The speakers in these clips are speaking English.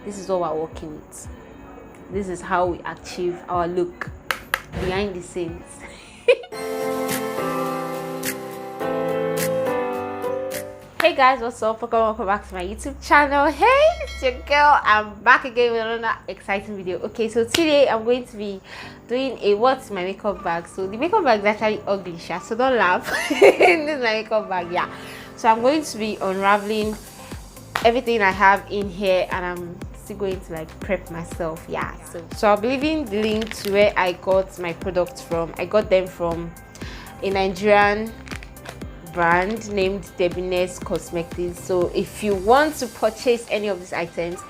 this is what we're working with. This is how we achieve our look behind the scenes. Hey guys, what's up? Welcome back to my YouTube channel. Hey, it's your girl. I'm back again with another exciting video. Okay, so today I'm going to be doing a what's my makeup bag. So the makeup bag is actually ugly, so don't laugh. This is my makeup bag, yeah. So I'm going to be unraveling everything I have in here, and I'm still going to like prep myself, yeah. So I'll be leaving the link to where I got my products from. I got them from a Nigerian brand named Debines Cosmetics. So if you want to purchase any of these items,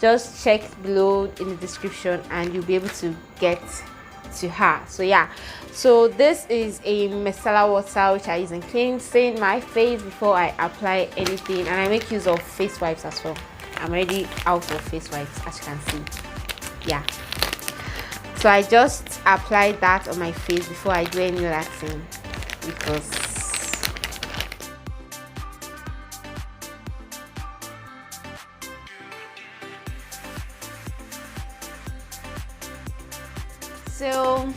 just check below in the description and you'll be able to get to her. So yeah, so this is a micellar water which I use in cleansing my face before I apply anything, and I make use of face wipes as well. I'm already out of face wipes, as you can see. Yeah, so I just apply that on my face before I do any relaxing, because so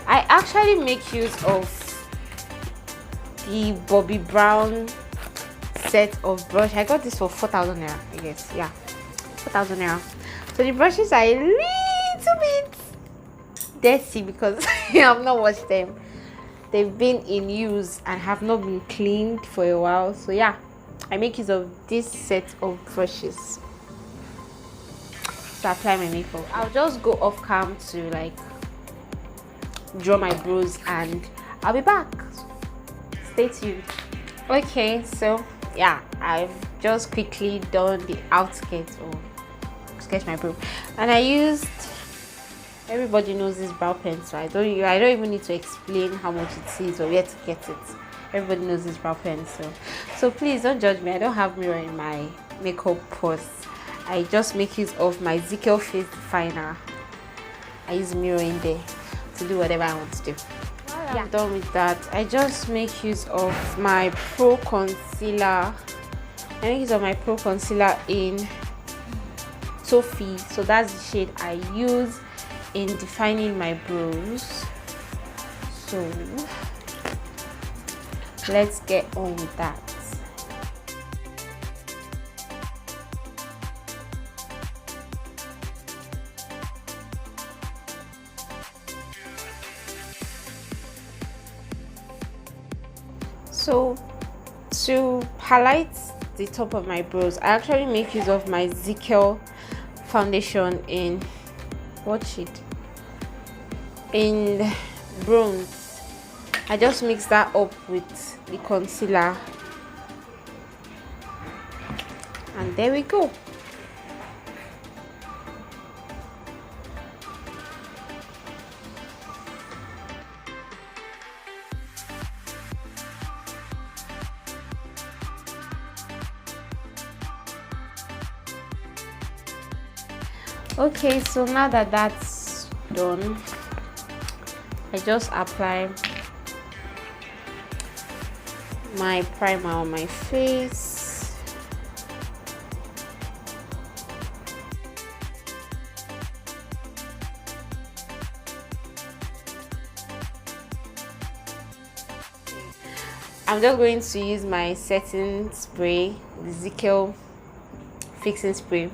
I actually make use of the Bobbi Brown set of brush. I got this for 4,000 naira, I guess. Yeah, 4,000 naira. So the brushes are a little bit dirty because I've not washed them. They've been in use and have not been cleaned for a while. So yeah, I make use of this set of brushes to apply my makeup. I'll just go off cam to like draw my brows and I'll be back. Stay tuned. Okay, so yeah, I've just quickly done the outskirts or sketch my brow, and I used, everybody knows this brow pen, so I don't even need to explain how much it is or where to get it. Everybody knows this brow pen, so please don't judge me. I don't have mirror in my makeup purse. I just make use of my Zickel face definer. I use mirror in there to do whatever I want to do. Yeah, I'm done with that. I just make use of my Pro Concealer. I make use of my Pro Concealer in Selfie. So that's the shade I use in defining my brows. So let's get on with that. So to highlight the top of my brows, I actually make use of my Zickel foundation in what shade? In bronze. I just mix that up with the concealer, and there we go. Okay, so now that that's done, I just apply my primer on my face. I'm just going to use my setting spray, the Zickel fixing spray.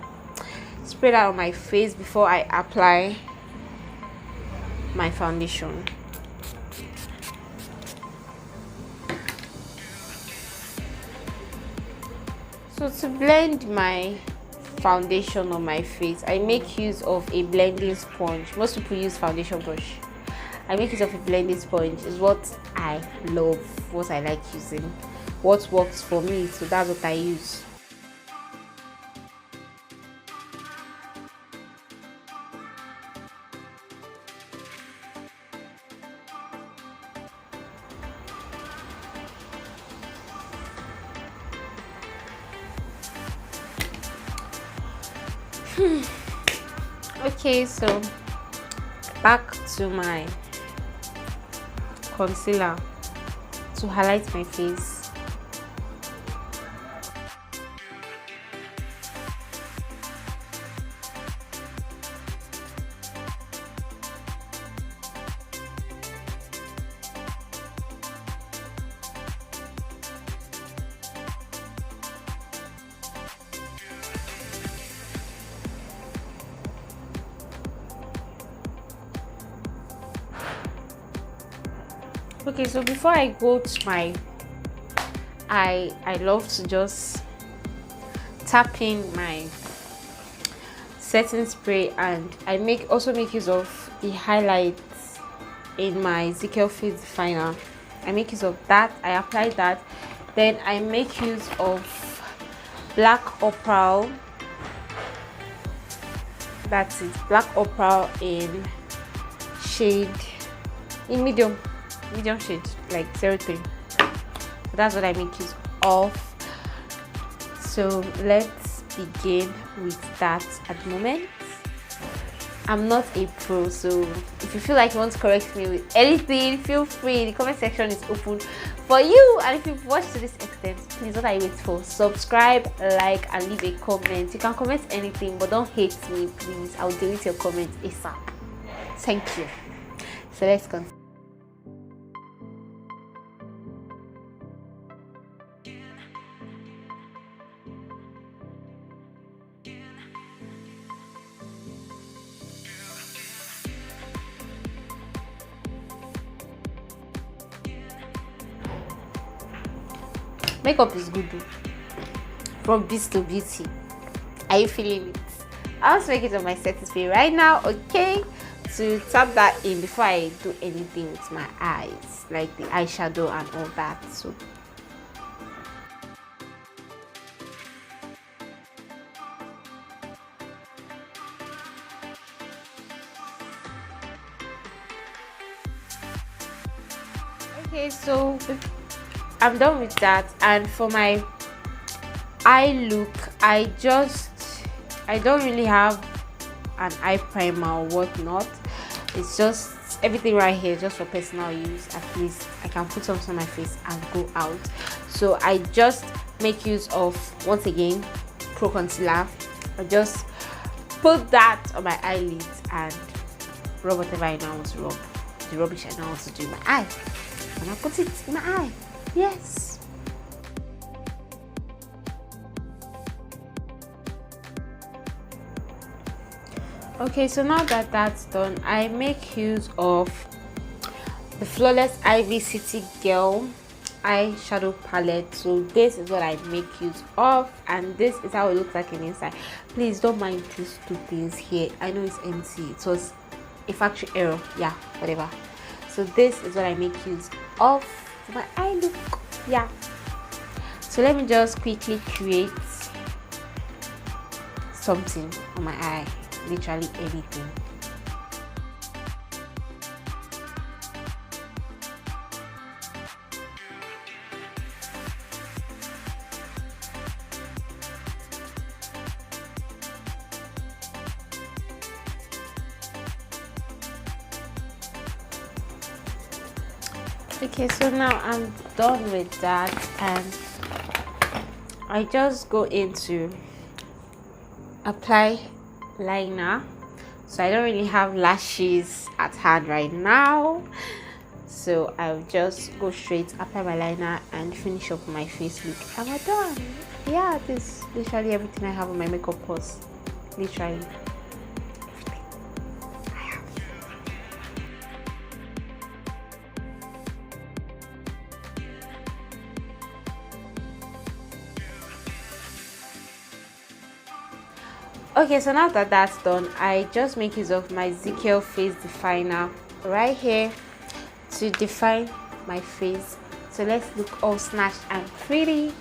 Spray that on my face before I apply my foundation. So to blend my foundation on my face, I make use of a blending sponge. Most people use foundation brush. I make use of a blending sponge. It's what I love, what I like using, what works for me, so that's what I use. Okay, so back to my concealer to highlight my face. Okay, so before I go to my eye, I love to just tap in my setting spray, and I also make use of the highlights in my Selfie definer. I make use of that. I apply that, then I make use of black opal. That's it, black opal in medium shade, like 03. So that's what I make use of. So let's begin with that at the moment. I'm not a pro, so if you feel like you want to correct me with anything, feel free. The comment section is open for you. And if you've watched to this extent, please, what are you waiting for? Subscribe, like, and leave a comment. You can comment anything, but don't hate me, please. I'll delete your comment ASAP. Thank you. So let's continue. Makeup is good though. From beast to beauty. Are you feeling it? I'll just make it on my setting spray right now, okay? To tap that in before I do anything with my eyes, like the eyeshadow and all that. So okay, so I'm done with that. And for my eye look, I don't really have an eye primer or whatnot. It's just everything right here just for personal use. At least I can put something on my face and go out. So I just make use of, once again, Pro Concealer. I just put that on my eyelids and rub whatever I now want to rub, the rubbish I now want to do in my eye, and I put it in my eye. Yes. Okay, so now that that's done, I make use of the Flawless Ivy City Girl eyeshadow palette. So this is what I make use of, and this is how it looks like in inside. Please don't mind these two things here. I know it's empty. It was a factory error. Yeah, whatever. So this is what I make use of for my eye look. Yeah. So let me just quickly create something on my eye. Literally anything. Okay, so now I'm done with that, and I just go into apply liner. So I don't really have lashes at hand right now, so I'll just go straight, apply my liner, and finish up my face look, and we're done. Yeah, this is literally everything I have on my makeup purse. Literally everything I have. Okay, so now that that's done, I just make use of my Selfie face definer right here to define my face. So let's look all snatched and pretty.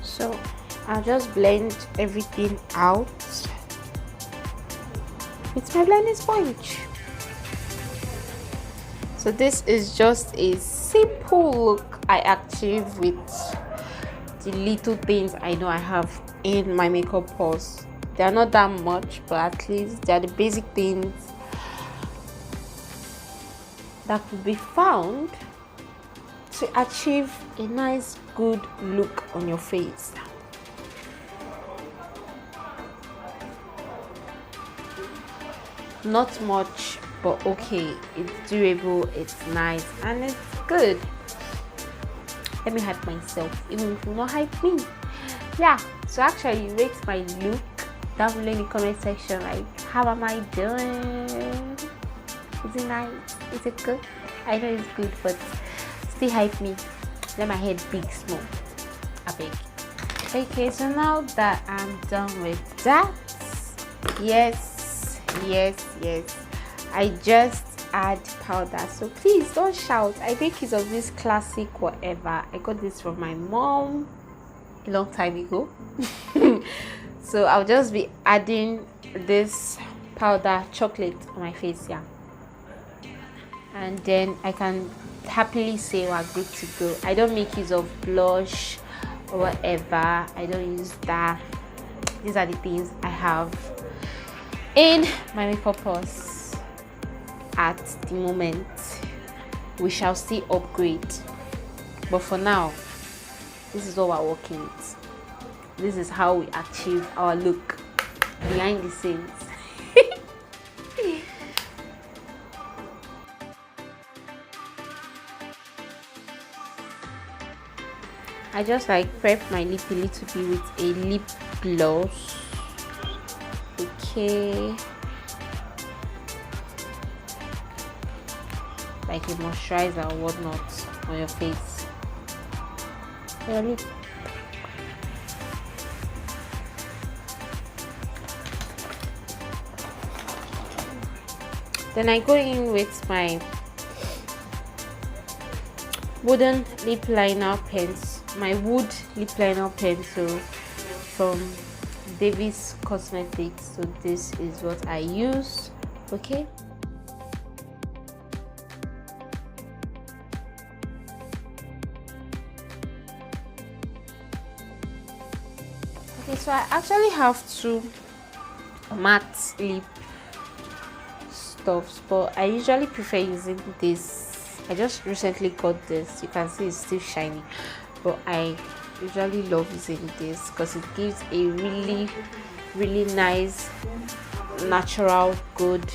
So I'll just blend everything out with my blending sponge. So this is just a simple look I achieve with the little things I know I have in my makeup purse. They are not that much, but at least they are the basic things that could be found to achieve a nice good look on your face. Not much, but okay, it's durable, it's nice, and it's good. Let me hype myself, even if you not hype me. Yeah, so actually rate my look down below in the comment section. Like, how am I doing? Is it nice? Is it good? I know it's good, but still hype me. Let my head big small. I beg. Okay, so now that I'm done with that, yes, I just add powder. So please don't shout. I make use of this classic whatever. I got this from my mom a long time ago. So I'll just be adding this powder chocolate on my face, yeah, and then I can happily say we're good to go. I don't make use of blush or whatever. I don't use that. These are the things I have in my makeup purse at the moment. We shall still upgrade, but for now, this is what we're working with. This is how we achieve our look behind the scenes. I just like prep my lip a little bit with a lip gloss. Okay, like a moisturizer or whatnot on your face. Your lip. Then I go in with my wooden lip liner pens, my wood lip liner pencil from Davis Cosmetics. So this is what I use. Okay, so I actually have two matte lip stuffs, but I usually prefer using this. I just recently got this. You can see it's still shiny, but I usually love using this because it gives a really nice natural good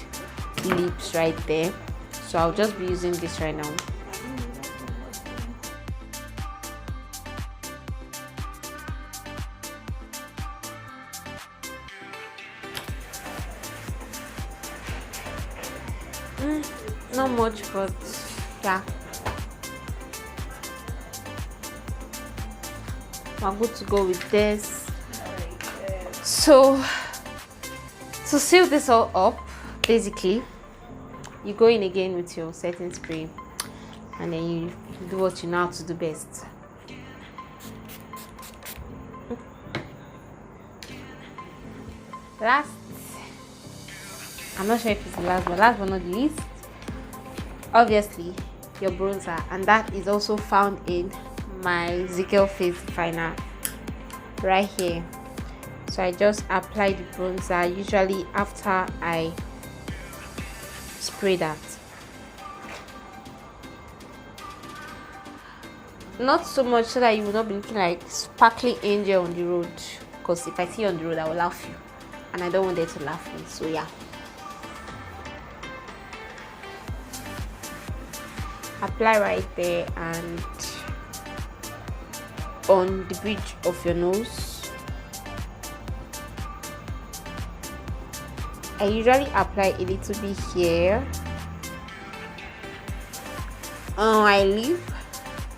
lips right there. So I'll just be using this right now. Not much, but yeah, we're good to go with this. So to seal this all up, basically you go in again with your setting spray, and then you do what you know how to do best. Last, I'm not sure if it's the last, but last but not least, obviously your bronzer, and that is also found in my Zigel face definer right here. So I just apply the bronzer usually after I spray that. Not so much so that you will not be looking like sparkling angel on the road, because if I see you on the road I will laugh you, and I don't want them to laugh me. So yeah, apply right there and on the bridge of your nose. I usually apply a little bit here on my lip.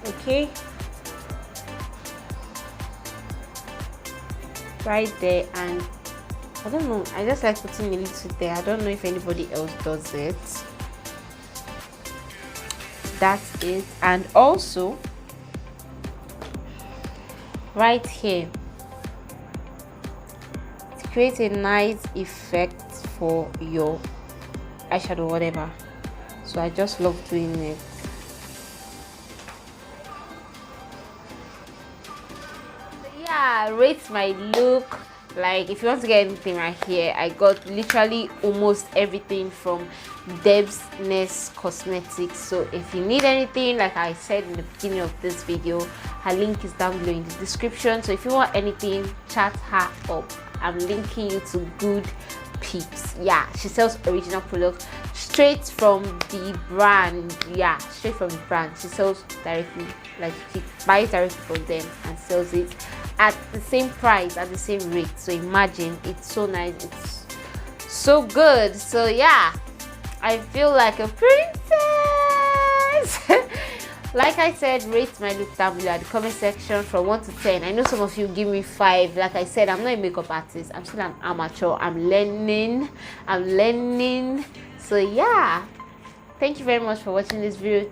Okay, right there, and I don't know, I just like putting a little there. I don't know if anybody else does it. That's it. And also right here to create a nice effect for your eyeshadow, whatever. So I just love doing it. Yeah, rate my look Like if you want to get anything right here, I got literally almost everything from Deb's Nest Cosmetics. So if you need anything, like I said in the beginning of this video, her link is down below in the description. So if you want anything, chat her up. I'm linking you to Good Peeps. Yeah, she sells original products straight from the brand. Yeah, straight from the brand. She sells directly, like she buys directly from them and sells it at the same price, at the same rate. So imagine, it's so nice, it's so good. So yeah, I feel like a princess. Like I said, rate my look down below at the comment section from 1 to 10. I know some of you give me 5. Like I said, I'm not a makeup artist, I'm still an amateur. I'm learning. So yeah, thank you very much for watching this video.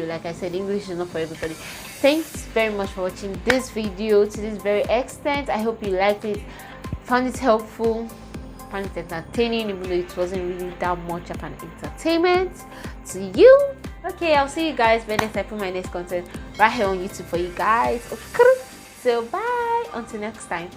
Like I said, English is not for everybody. Thanks very much for watching this video to this very extent. I hope you liked it, found it helpful, found it entertaining, even though it wasn't really that much of an entertainment to you. Okay, I'll see you guys when next I put my next content right here on YouTube for you guys. Okay, so bye until next time.